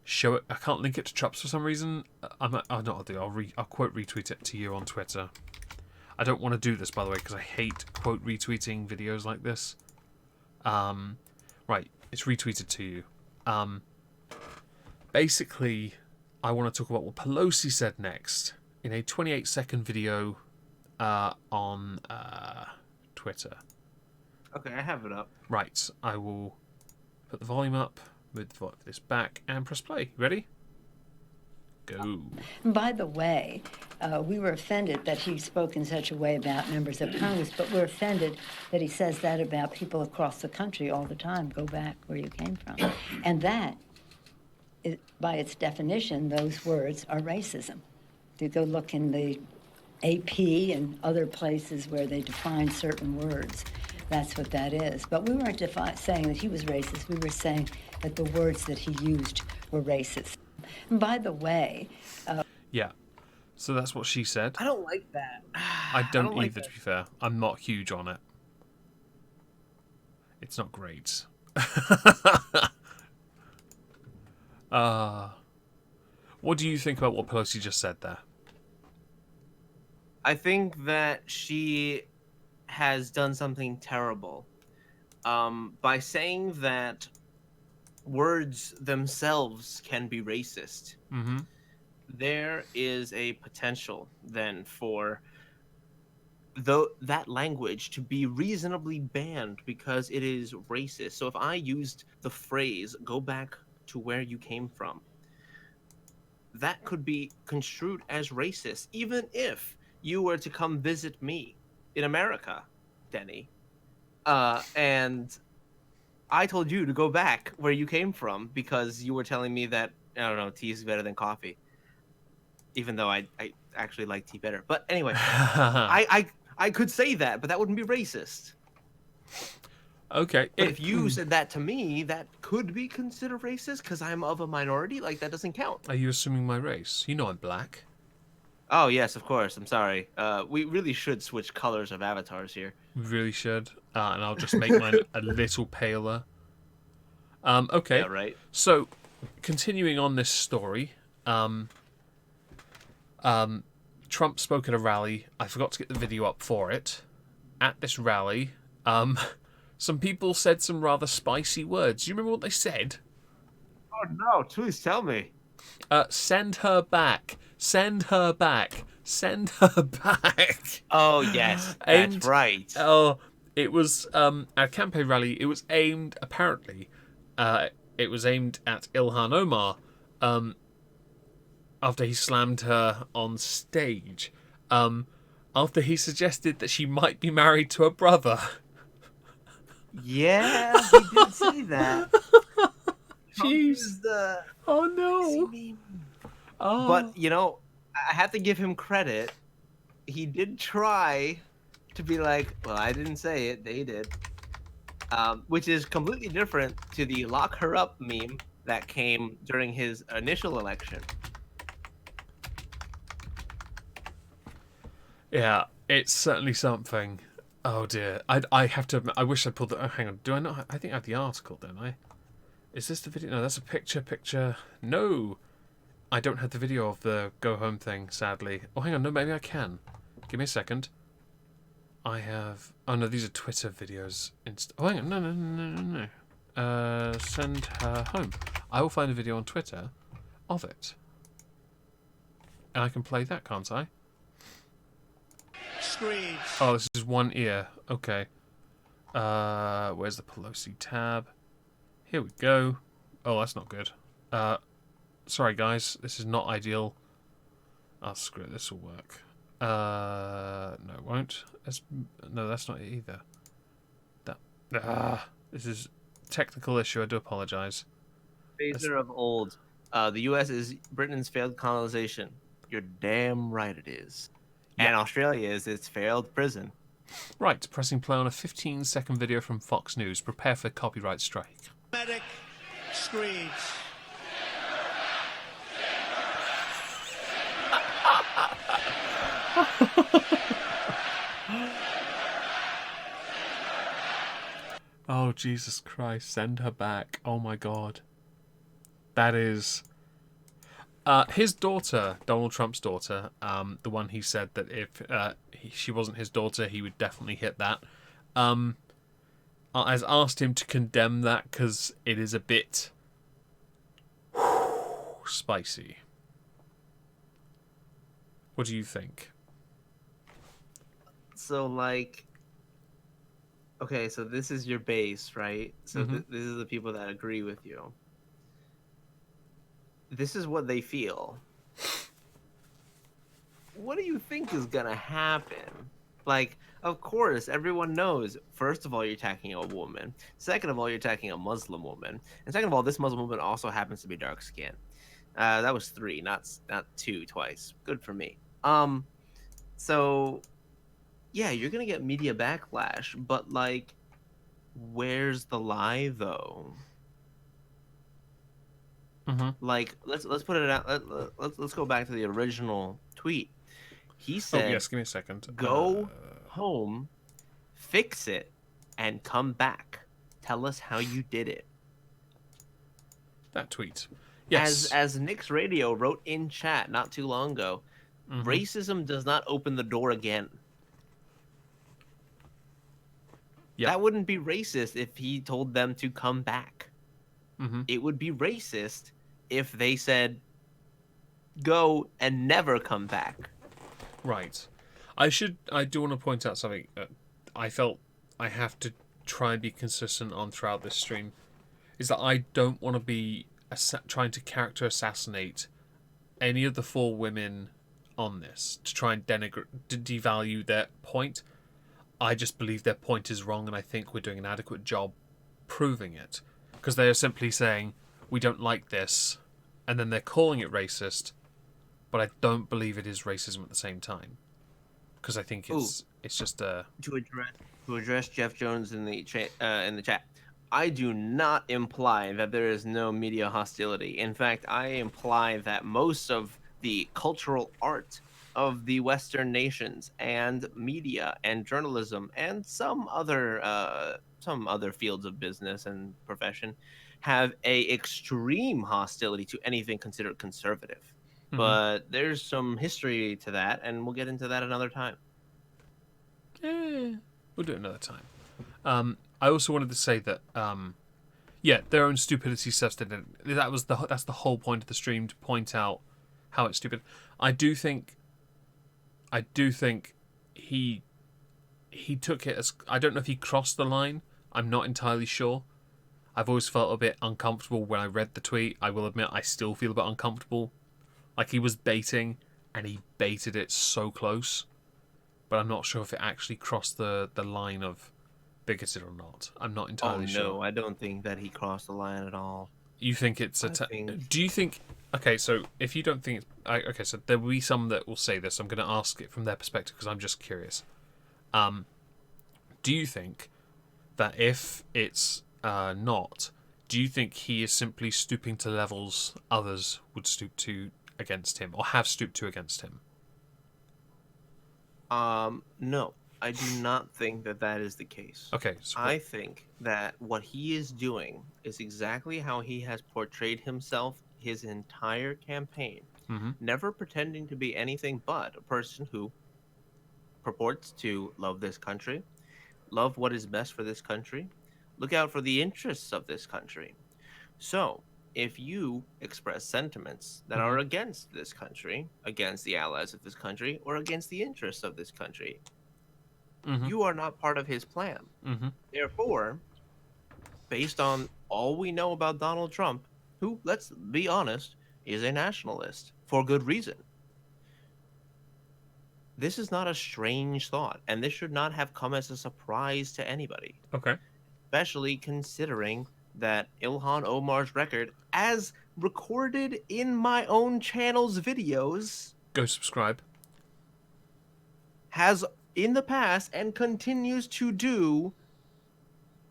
show it. I can't link it to Trups for some reason. I'll quote retweet it to you on Twitter. I don't want to do this, by the way, because I hate quote retweeting videos like this. Right, it's retweeted to you. Basically, I want to talk about what Pelosi said next in a 28-second video on Twitter. Okay, I have it up. Right, I will put the volume up, move this back, and press play. Ready? Go. By the way, we were offended that he spoke in such a way about members of Congress, but we're offended that he says that about people across the country all the time. Go back where you came from. And that, by its definition, those words are racism. You go look in the AP and other places where they define certain words. That's what that is. But we weren't saying that he was racist. We were saying that the words that he used were racist. And by the way... yeah. So that's what she said. I don't like that. I don't like either, that. to be fair. I'm not huge on it. It's not great. What do you think about what Pelosi just said there? I think that she has done something terrible by saying that words themselves can be racist. Mm-hmm. There is a potential then for that language to be reasonably banned because it is racist. So if I used the phrase "go back to where you came from," that could be construed as racist, even if you were to come visit me in America, Denny, and I told you to go back where you came from because you were telling me that, I don't know, tea is better than coffee. Even though I actually like tea better. But anyway, I could say that, but that wouldn't be racist. Okay. But if you said that to me, that could be considered racist because I'm of a minority. Like, that doesn't count. Are you assuming my race? You know I'm black. Oh, yes, of course. I'm sorry. We really should switch colors of avatars here. We really should. And I'll just make mine a little paler. Okay. Yeah, right. So, continuing on this story, Trump spoke at a rally. I forgot to get the video up for it. At this rally, some people said some rather spicy words. Do you remember what they said? Oh, no. Please tell me. Send her back. Send her back. Send her back. Oh, yes. That's right. Oh, it was at a campaign rally. It was aimed, apparently, it was aimed at Ilhan Omar after he slammed her on stage. After he suggested that she might be married to a brother. Yeah, he did say that. Jeez. Oh, no. Oh. But, you know, I have to give him credit. He did try to be like, well, I didn't say it, they did. Which is completely different to the lock her up meme that came during his initial election. Yeah, it's certainly something. Oh, dear. I have to admit, I wish I pulled the... Oh, hang on. Do I not... I think I have the article, don't I? Is this the video? No, that's a picture. No! I don't have the video of the go home thing, sadly. Oh, hang on. No, maybe I can. Give me a second. I have... Oh, no, these are Twitter videos. Oh, hang on. No. Send her home. I will find a video on Twitter of it. And I can play that, can't I? Screens. Oh, this is one ear. Okay. Where's the Pelosi tab? Here we go. Oh, that's not good. Sorry, guys. This is not ideal. Oh, screw it. This will work. No, it won't. No, that's not it either. This is a technical issue. I do apologize. Phaser of old. The U.S. is Britain's failed colonization. You're damn right it is. Yeah. And Australia is its failed prison. Right, pressing play on a 15-second video from Fox News. Prepare for copyright strike. Medic screeds. Oh, Jesus Christ, send her back. Oh my God. That is... his daughter, Donald Trump's daughter, the one he said that if she wasn't his daughter, he would definitely hit that, has asked him to condemn that because it is a bit spicy. What do you think? So, like, okay, so this is your base, right? So this is the people that agree with you. This is what they feel. What do you think is gonna happen? Like, of course, everyone knows, first of all, you're attacking a woman. Second of all, you're attacking a Muslim woman. And second of all, this Muslim woman also happens to be dark skinned. That was 3, not 2 twice. Good for me. So, yeah, you're gonna get media backlash, but, like, where's the lie, though? Like, let's put it out. Let's go back to the original tweet. He said, "Oh yes, give me a second. Go home, fix it, and come back. Tell us how you did it." That tweet. Yes. As Nick's Radio wrote in chat not too long ago, racism does not open the door again. Yep. That wouldn't be racist if he told them to come back. It would be racist if they said, go and never come back. Right. I do want to point out something that I felt I have to try and be consistent on throughout this stream, is that I don't want to be trying to character assassinate any of the 4 women on this to try and devalue their point. I just believe their point is wrong, and I think we're doing an adequate job proving it. Because they are simply saying, we don't like this, and then they're calling it racist, but I don't believe it is racism at the same time. Because I think it's just a... To address Jeff Jones in the chat, I do not imply that there is no media hostility. In fact, I imply that most of the cultural art of the Western nations and media and journalism and some other fields of business and profession have a extreme hostility to anything considered conservative. But there's some history to that, and we'll get into that another time. We'll do it another time. I also wanted to say that, their own stupidity stuff. That's the whole point of the stream, to point out how it's stupid. I do think he took it as, I don't know if he crossed the line. I'm not entirely sure. I've always felt a bit uncomfortable when I read the tweet. I will admit I still feel a bit uncomfortable. Like, he was baiting, and he baited it so close. But I'm not sure if it actually crossed the line of bigoted or not. I'm not entirely sure. No, I don't think that he crossed the line at all. You think it's Do you think... Okay, so if you don't think it's... Okay, so there will be some that will say this. I'm going to ask it from their perspective because I'm just curious. Do you think that if it's not, do you think he is simply stooping to levels others would stoop to against him, or have stooped to against him? No, I do not think that that is the case. Okay, so I think that what he is doing is exactly how he has portrayed himself his entire campaign, never pretending to be anything but a person who purports to love this country, love what is best for this country, look out for the interests of this country. So, if you express sentiments that are against this country, against the allies of this country, or against the interests of this country, you are not part of his plan. Therefore, based on all we know about Donald Trump, who, let's be honest, is a nationalist for good reason, this is not a strange thought, and this should not have come as a surprise to anybody. Okay. Especially considering that Ilhan Omar's record, as recorded in my own channel's videos, Go subscribe, has in the past and continues to do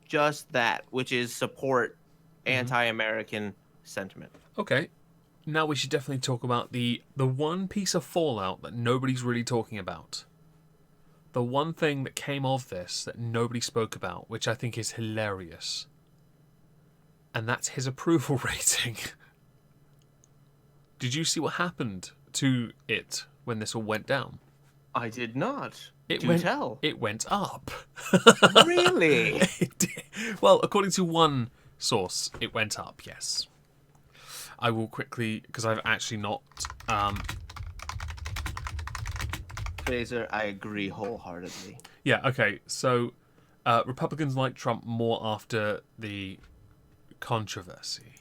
just that, which is support anti-American sentiment. Okay. Now we should definitely talk about the one piece of fallout that nobody's really talking about. The one thing that came of this that nobody spoke about, which I think is hilarious. And that's his approval rating. Did you see what happened to it when this all went down? I did not. Tell. It went up. Really? It did. Well, according to one source, it went up, yes. I will quickly, because I've actually not... Fraser, I agree wholeheartedly. Yeah, okay. So, Republicans like Trump more after the controversy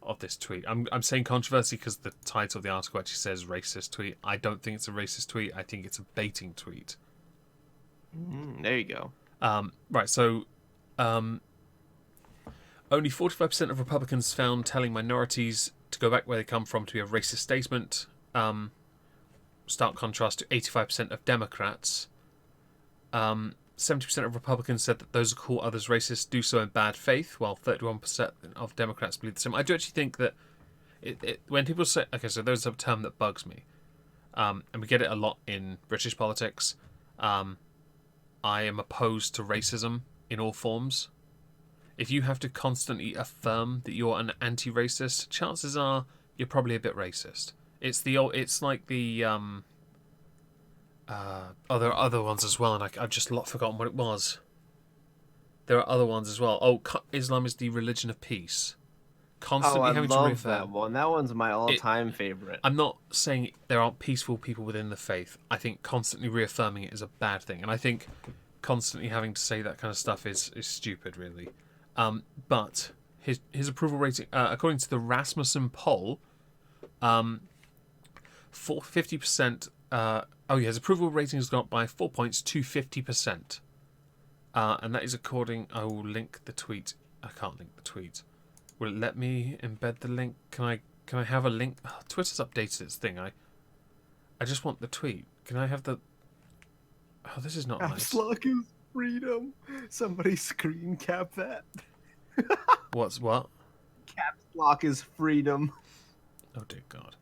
of this tweet. I'm saying controversy because the title of the article actually says racist tweet. I don't think it's a racist tweet. I think it's a baiting tweet. There you go. Right, so only 45% of Republicans found telling minorities to go back where they come from to be a racist statement. Stark contrast to 85% of Democrats. 70% of Republicans said that those who call others racist do so in bad faith, while 31% of Democrats believe the same. I do actually think that when people say... Okay, so there's a term that bugs me. And we get it a lot in British politics. I am opposed to racism in all forms. If you have to constantly affirm that you're an anti-racist, chances are you're probably a bit racist. It's like the other ones as well, and I've just forgotten what it was. There are other ones as well. Oh, Islam is the religion of peace. Constantly having to love that one. That one's my all-time favorite. I'm not saying there aren't peaceful people within the faith. I think constantly reaffirming it is a bad thing, and I think constantly having to say that kind of stuff is stupid, really. But his approval rating, according to the Rasmussen poll, 50%. His approval rating has gone up by 4 points to 50%, and that is according. I will link the tweet. I can't link the tweet. Will it let me embed the link? Can I have a link? Oh, Twitter's updated its thing. I just want the tweet. Can I have the? Oh, this is not nice. Caps lock is freedom. Somebody screen cap that. What? Caps lock is freedom. Oh dear God.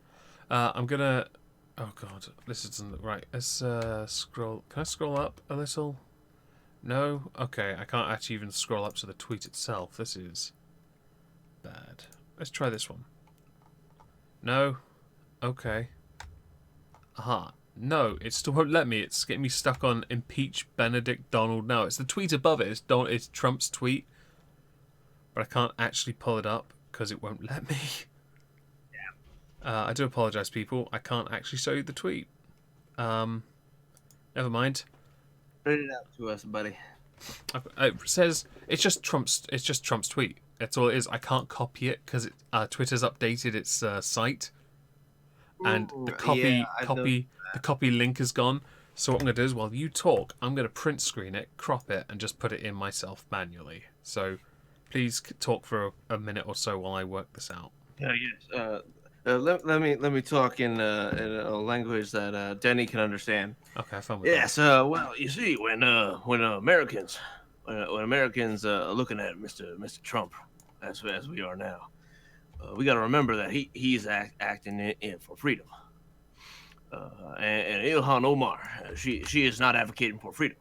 I'm gonna. Oh God, this isn't right. Let's scroll. Can I scroll up a little? No. Okay, I can't actually even scroll up to the tweet itself. This is bad. Let's try this one. No. Okay. Aha. No, it still won't let me. It's getting me stuck on impeach Benedict Donald now. It's the tweet above it. It's Trump's tweet. But I can't actually pull it up because it won't let me. I do apologise, people. I can't actually show you the tweet. Never mind. Read it out to us, buddy. It says it's just Trump's tweet. That's all it is. I can't copy it because Twitter's updated its site, and the copy link is gone. So what I'm going to do is, while you talk, I'm going to print screen it, crop it, and just put it in myself manually. So please talk for a minute or so while I work this out. Yes. Let me talk in a language that Denny can understand. Okay, fine with yes. Well, you see, when Americans are looking at Mr. Trump, as we are now, we got to remember that he's acting in for freedom. And Ilhan Omar, she is not advocating for freedom.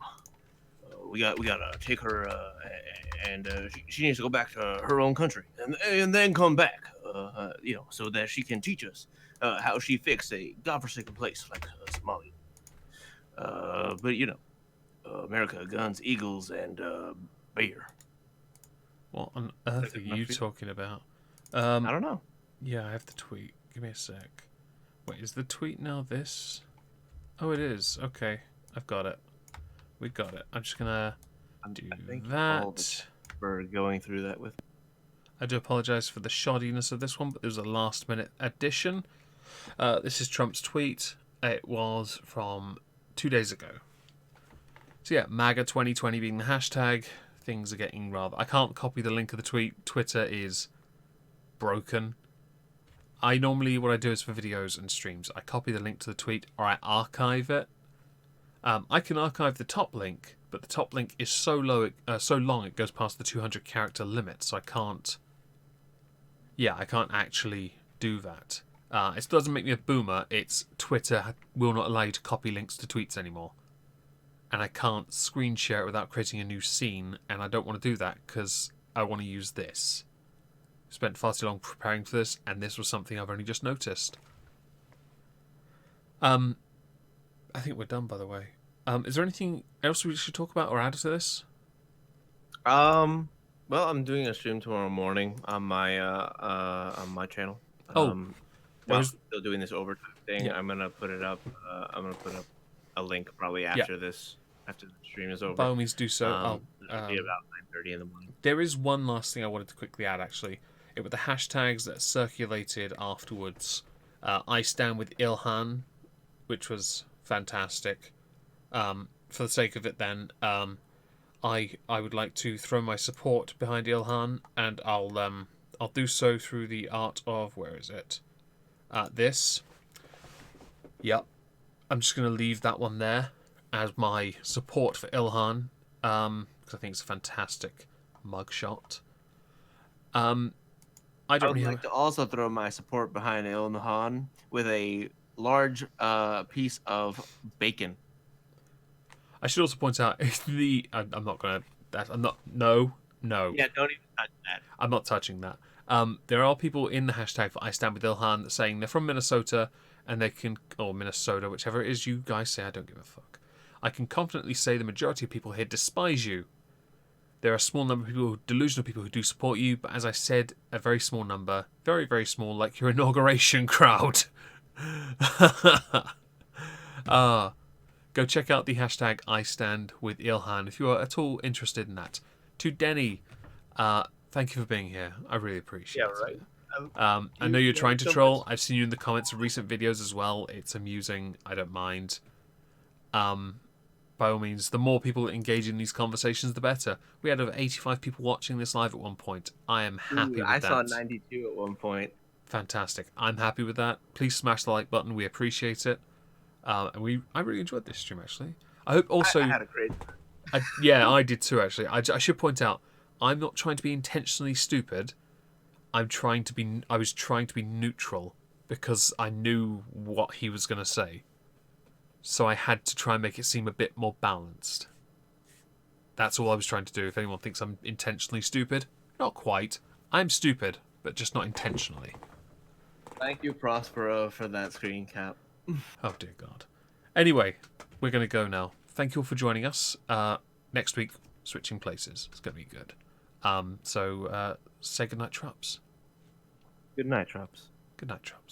We got to take her, and she needs to go back to her own country, and then come back. So that she can teach us how she fixed a godforsaken place like Somalia. But America, guns, eagles, and beer. What on earth are you talking about? I don't know. Yeah, I have the tweet. Give me a sec. Wait, is the tweet now this? Oh, it is. Okay, I've got it. We got it. I'm just gonna do that. For going through that with. I do apologise for the shoddiness of this one, but there was a last-minute addition. This is Trump's tweet. It was from 2 days ago. So yeah, MAGA 2020 being the hashtag. Things are getting rather... I can't copy the link of the tweet. Twitter is broken. What I do is for videos and streams, I copy the link to the tweet or I archive it. I can archive the top link, but the top link is so long it goes past the 200 character limit, so I can't. Yeah, I can't actually do that. It doesn't make me a boomer. It's Twitter will not allow you to copy links to tweets anymore, and I can't screen share it without creating a new scene, and I don't want to do that because I want to use this. Spent far too long preparing for this, and this was something I've only just noticed. I think we're done, by the way. Is there anything else we should talk about or add to this? Well, I'm doing a stream tomorrow morning on my channel. While I'm still doing this overtime thing, Yeah. I'm gonna put it up. I'm gonna put up a link probably after this, after the stream is over. By all means, do so. It'll be about 9:30 in the morning. There is one last thing I wanted to quickly add, actually. It was the hashtags that circulated afterwards. I stand with Ilhan, which was fantastic. For the sake of it, then, I would like to throw my support behind Ilhan, and I'll do so through the art of, where is it? This. Yep. I'm just going to leave that one there as my support for Ilhan, because I think it's a fantastic mugshot. I would like to also throw my support behind Ilhan with a large piece of bacon. I should also point out I'm not gonna. I'm not. No. Yeah, don't even touch that. I'm not touching that. There are people in the hashtag for I Stand with Ilhan saying they're from Minnesota and they can, or Minnesota, whichever it is you guys say. I don't give a fuck. I can confidently say the majority of people here despise you. There are a small number of people, delusional people who do support you, but as I said, a very small number, very, very small, like your inauguration crowd. Go check out the hashtag I Stand with Ilhan if you are at all interested in that. To Denny, thank you for being here. I really appreciate it. I know you're trying to troll. I've seen you in the comments of recent videos as well. It's amusing. I don't mind. By all means, the more people that engage in these conversations, the better. We had over 85 people watching this live at one point. I am happy with that. I saw 92 at one point. Fantastic. I'm happy with that. Please smash the like button. We appreciate it. And I really enjoyed this stream, actually. I hope also... I had a great time. I did too, actually. I should point out, I'm not trying to be intentionally stupid. I was trying to be neutral because I knew what he was going to say. So I had to try and make it seem a bit more balanced. That's all I was trying to do. If anyone thinks I'm intentionally stupid, not quite. I'm stupid, but just not intentionally. Thank you, Prospero, for that screen cap. Oh, dear God. Anyway, we're going to go now. Thank you all for joining us. Next week, switching places. It's going to be good. So say goodnight, Traps. Good night, Traps. Good night, Traps.